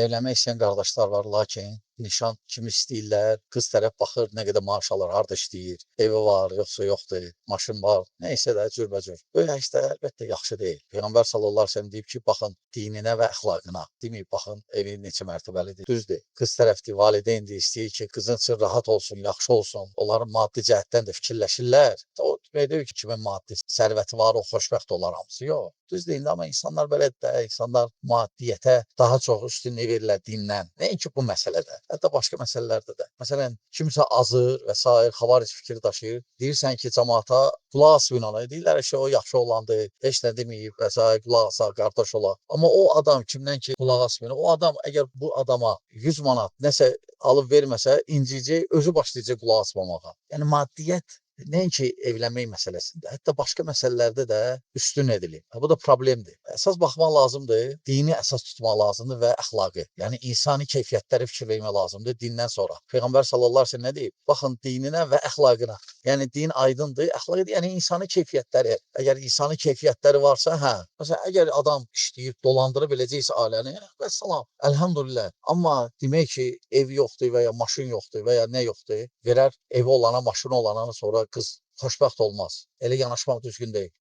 Evlənmək istəyən qardaşlar var, lakin nişan kimi istəyirlər, qız tərəf baxır, nə qədər maaş alır, harda işləyir, evi var, yoxsa yoxdur, maşın var, nəysə də cürbəcür. Böyük əksdə əlbəttə yaxşı deyil. Peyğəmbər sallallahu əleyhi və səlləm deyib ki, baxın dininə və əxlaqına. Deməyib baxın evi neçə mərtəbəlidir. Düzdür. Qız tərəfdir, valideyndir, istəyir ki, qızın üçün rahat olsun, yaxşı olsun. Onların maddi cəhətdən də fikirləşirlər. O demək deyil ki, kimin maddi sərvəti var, o xoşbəxt olar hamısı. Yox. Düz deyil, amma insanlar belədir də, insanlar maddiyyətə daha çox üstünlük verirlər dindən. Nəinki bu məsələdə, hətta başqa məsələlərdə də. Məsələn, kimsə azır və s. xavaric fikri daşıyır. Deyirsən ki, cəmaata qulaq asmayın ona. Deyirlər ki, o yaxşı oğlandır, heç nə deməyib və s. qulaq asa, qardaş ola. Amma o adam kimdən ki qulaq asmayın, o adam əgər bu adama 100 manat nəsə alıb verməsə, inciyəcək, özü başlayacaq qulaq asmamağa. Yəni maddiyyət nəinki evlənmək məsələsində, hətta başqa məsələlərdə də üstün edilir. Bu da problemdir. Əsas baxmaq lazımdır, dini əsas tutmaq lazımdır və əxlaqı. Yəni insani keyfiyyətləri fikir vermək lazımdır dindən sonra. Peyğəmbər sallallahu əleyhi və səlləm nə deyib? Baxın dininə və əxlaqına. Yəni din aydındır, əxlaqı yəni insani keyfiyyətləri. Əgər insani keyfiyyətləri varsa, hə. Məsələn, əgər adam işləyib dolandıra biləcəksə ailəni, vəssalam, əlhamdülillah. Amma demək ki, ev yoxdur və ya maşın yoxdur və ya nə yoxdur, verər evi olana, maşını olana sonra qız xoşbəxt olmaz. Elə yanaşmaq düzgün deyil.